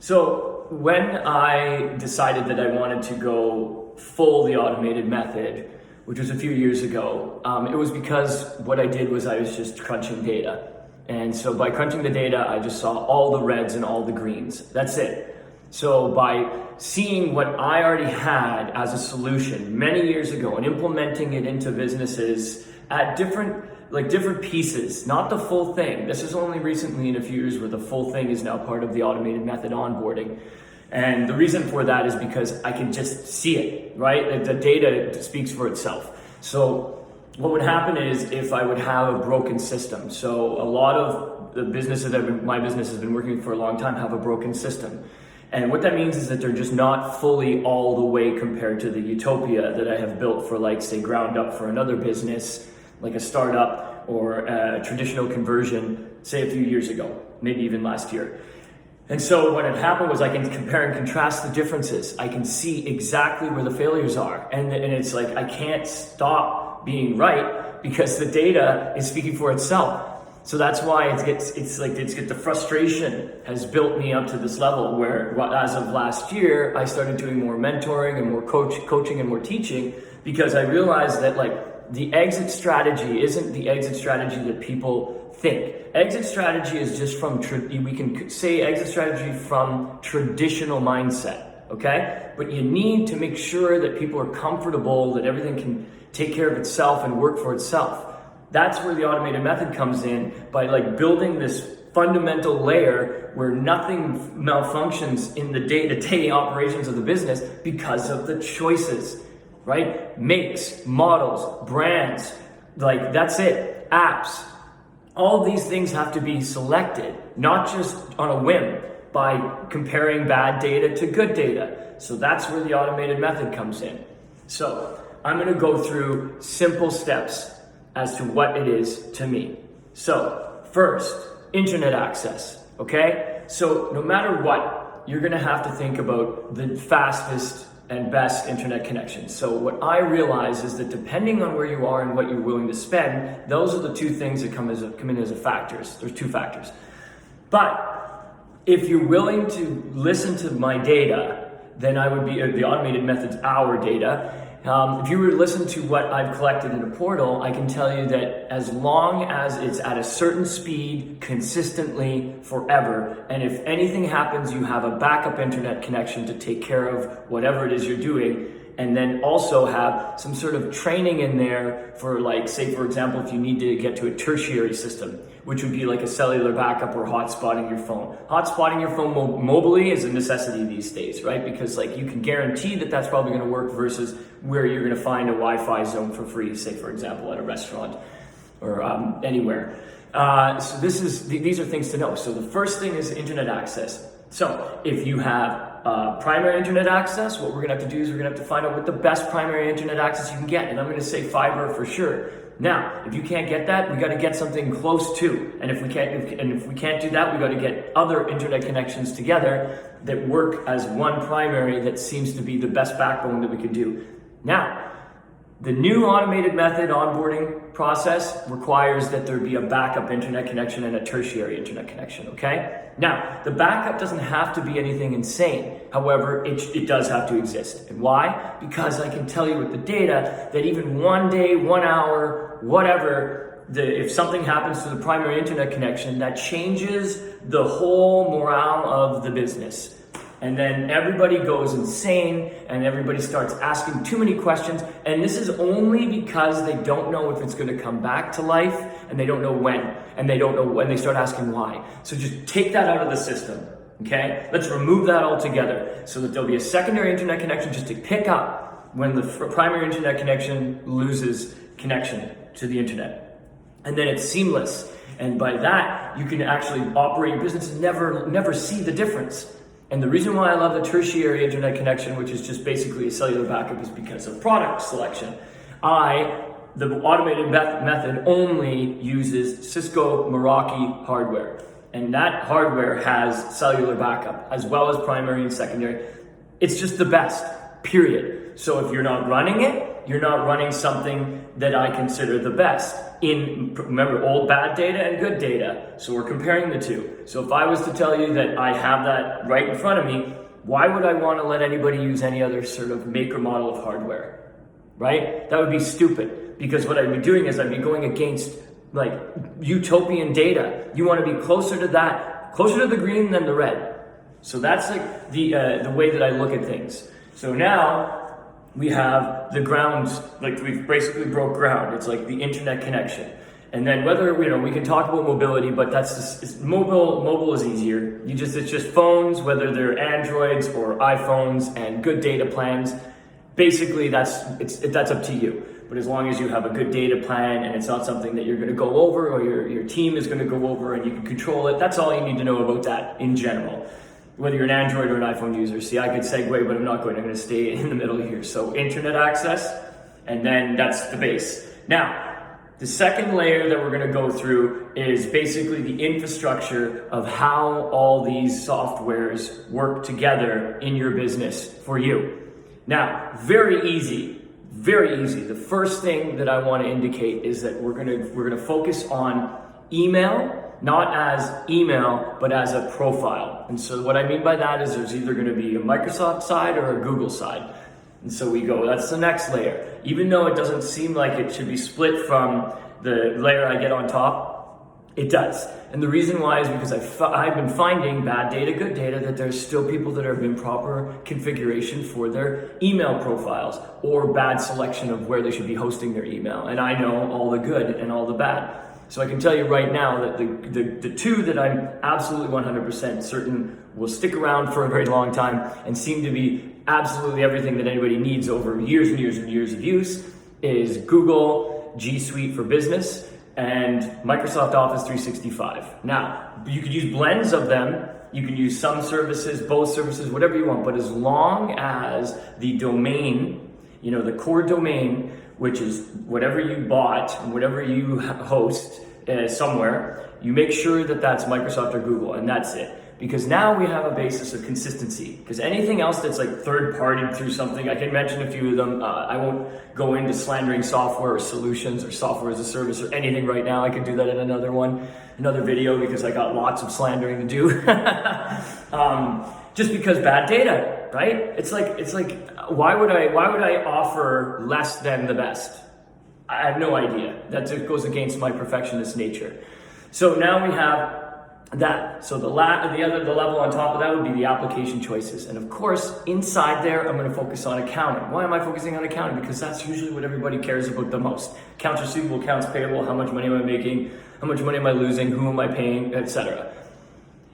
So when I decided that I wanted to go full the automated method, which was a few years ago, it was because what I did was I was just crunching data. And so by crunching the data, I just saw all the reds and all the greens. That's it. So by seeing what I already had as a solution many years ago and implementing it into businesses at different pieces, not the full thing. This is only recently in a few years where the full thing is now part of the automated method onboarding. And the reason for that is because I can just see it, right? The data speaks for itself. So what would happen is if I would have a broken system. So a lot of the businesses my business has been working for a long time have a broken system. And what that means is that they're just not fully all the way compared to the utopia that I have built for, like, say, ground up for another business, like a startup or a traditional conversion, say a few years ago, maybe even last year. And so what had happened was I can compare and contrast the differences. I can see exactly where the failures are. And it's like I can't stop being right because the data is speaking for itself. So that's why the frustration has built me up to this level where, as of last year, I started doing more mentoring and more coaching and more teaching, because I realized that, like, the exit strategy isn't the exit strategy that people think. Exit strategy is just we can say exit strategy from traditional mindset, okay? But you need to make sure that people are comfortable, that everything can take care of itself and work for itself. That's where the automated method comes in, by, like, building this fundamental layer where nothing malfunctions in the day-to-day operations of the business because of the choices, right? Makes, models, brands, like, that's it. Apps. All of these things have to be selected, not just on a whim by comparing bad data to good data. So that's where the automated method comes in. So I'm going to go through simple steps as to what it is to me. So first, internet access, okay? So no matter what, you're gonna have to think about the fastest and best internet connection. So what I realize is that depending on where you are and what you're willing to spend, those are the two things that come in as factors. There's two factors. But if you're willing to listen to my data, then I would be, the automated method's our data. If you were to listen to what I've collected in a portal, I can tell you that as long as it's at a certain speed, consistently, forever, and if anything happens, you have a backup internet connection to take care of whatever it is you're doing, and then also have some sort of training in there for, like, say, for example, if you need to get to a tertiary system, which would be like a cellular backup or hotspotting your phone. Hotspotting your phone mobily is a necessity these days, right? Because, like, you can guarantee that that's probably gonna work versus where you're gonna find a Wi-Fi zone for free, say, for example, at a restaurant or anywhere. So these are things to know. So the first thing is internet access. So if you have primary internet access, what we're gonna have to do is we're gonna have to find out what the best primary internet access you can get. And I'm gonna say fiber for sure. Now, if you can't get that, we gotta get something close to. And if we can't do that, we gotta get other internet connections together that work as one primary that seems to be the best backbone that we could do. Now, the new automated method onboarding process requires that there be a backup internet connection and a tertiary internet connection, okay? Now, the backup doesn't have to be anything insane. However, it does have to exist. And why? Because I can tell you with the data that even 1 day, 1 hour, whatever, if something happens to the primary internet connection, that changes the whole morale of the business. And then everybody goes insane and everybody starts asking too many questions. And this is only because they don't know if it's going to come back to life, and they don't know when, and they don't know when. They start asking why. So just take that out of the system, okay? Let's remove that altogether so that there'll be a secondary internet connection just to pick up when the primary internet connection loses connection to the internet. And then it's seamless. And by that, you can actually operate your business and never see the difference. And the reason why I love the tertiary internet connection, which is just basically a cellular backup, is because of product selection. The automated method only uses Cisco Meraki hardware. And that hardware has cellular backup as well as primary and secondary. It's just the best, period. So if you're not running it, you're not running something that I consider the best. Remember, old bad data and good data. So we're comparing the two. So if I was to tell you that I have that right in front of me, why would I want to let anybody use any other sort of make or model of hardware, right? That would be stupid, because what I'd be doing is I'd be going against like utopian data. You want to be closer to that, closer to the green than the red. So that's like the way that I look at things. So now we have the grounds, like we've basically broke ground. It's like the internet connection. And then whether, we can talk about mobility, but that's just, mobile is easier. It's just phones, whether they're Androids or iPhones, and good data plans. Basically, that's up to you. But as long as you have a good data plan and it's not something that you're going to go over or your team is going to go over and you can control it, that's all you need to know about that in general. Whether you're an Android or an iPhone user. See, I could segue, but I'm not going. I'm going to stay in the middle here. So internet access, and then that's the base. Now, the second layer that we're going to go through is basically the infrastructure of how all these softwares work together in your business for you. Now, very easy. The first thing that I want to indicate is that we're going to focus on email, not as email, but as a profile. And so what I mean by that is there's either going to be a Microsoft side or a Google side. And so we go, that's the next layer. Even though it doesn't seem like it should be split from the layer I get on top, it does. And the reason why is because I've been finding bad data, good data, that there's still people that are in proper configuration for their email profiles, or bad selection of where they should be hosting their email. And I know all the good and all the bad. So I can tell you right now that the two that I'm absolutely 100% certain will stick around for a very long time and seem to be absolutely everything that anybody needs over years and years and years of use is Google G Suite for Business and Microsoft Office 365. Now, you could use blends of them. You can use some services, both services, whatever you want, but as long as the domain, the core domain, which is whatever you bought, whatever you host somewhere, you make sure that that's Microsoft or Google, and that's it. Because now we have a basis of consistency. Because anything else that's like third-partied through something, I can mention a few of them. I won't go into slandering software or solutions or software as a service or anything right now. I could do that in another video, because I got lots of slandering to do. Just because bad data, right? It's like why would I offer less than the best? I have no idea. That goes against my perfectionist nature. So now we have that. So the level on top of that would be the application choices. And of course, inside there, I'm going to focus on accounting. Why am I focusing on accounting? Because that's usually what everybody cares about the most. Accounts receivable, accounts payable, how much money am I making, how much money am I losing, who am I paying, etc.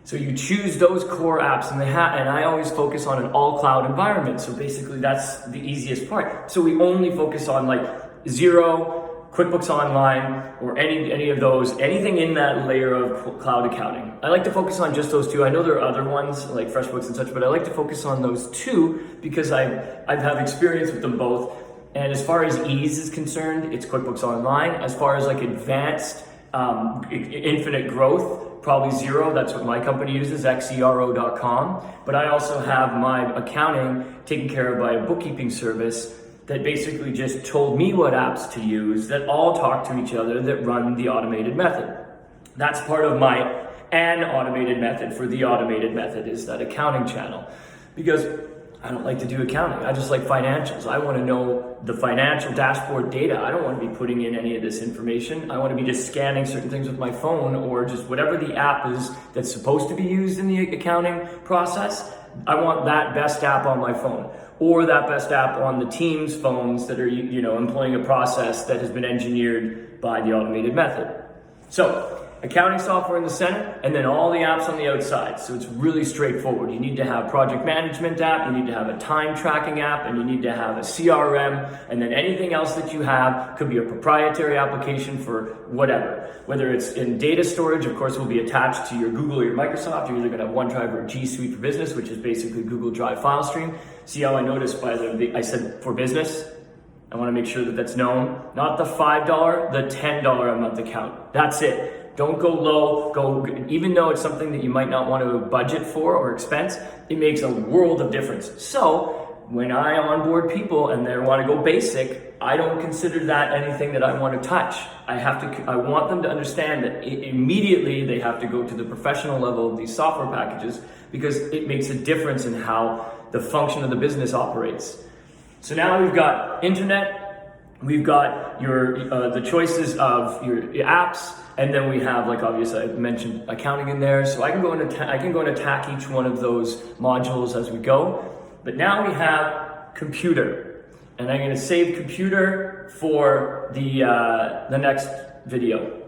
So you choose those core apps, and I always focus on an all cloud environment. So basically that's the easiest part. So we only focus on like Xero, QuickBooks Online, or any of those, anything in that layer of cloud accounting. I like to focus on just those two. I know there are other ones like FreshBooks and such, but I like to focus on those two because I have experience with them both. And as far as ease is concerned, it's QuickBooks Online. As far as like advanced infinite growth, probably Xero. That's what my company uses, xero.com. But I also have my accounting taken care of by a bookkeeping service that basically just told me what apps to use that all talk to each other that run the automated method. That's part of my automated method for the automated method is that accounting channel. Because I don't like to do accounting. I just like financials. I want to know the financial dashboard data. I don't want to be putting in any of this information. I want to be just scanning certain things with my phone or just whatever the app is that's supposed to be used in the accounting process. I want that best app on my phone, or that best app on the team's phones that are, employing a process that has been engineered by the automated method. So accounting software in the center, and then all the apps on the outside. So it's really straightforward. You need to have project management app, you need to have a time tracking app, and you need to have a CRM, and then anything else that you have could be a proprietary application for whatever. Whether it's in data storage, of course, will be attached to your Google or your Microsoft. You're either going to have OneDrive or G Suite for Business, which is basically Google Drive file stream. See how I noticed I said for business? I want to make sure that that's known. Not the $5, the $10 a month account. That's it. Don't go low, even though it's something that you might not want to budget for or expense, it makes a world of difference. So when I onboard people and they want to go basic, I don't consider that anything that I want to touch. I want them to understand that immediately they have to go to the professional level of these software packages, because it makes a difference in how the function of the business operates. So now we've got internet, we've got the choices of your apps, and then we have, like, obviously I mentioned accounting in there. So I can go and attack each one of those modules as we go. But now we have computer, and I'm going to save computer for the next video.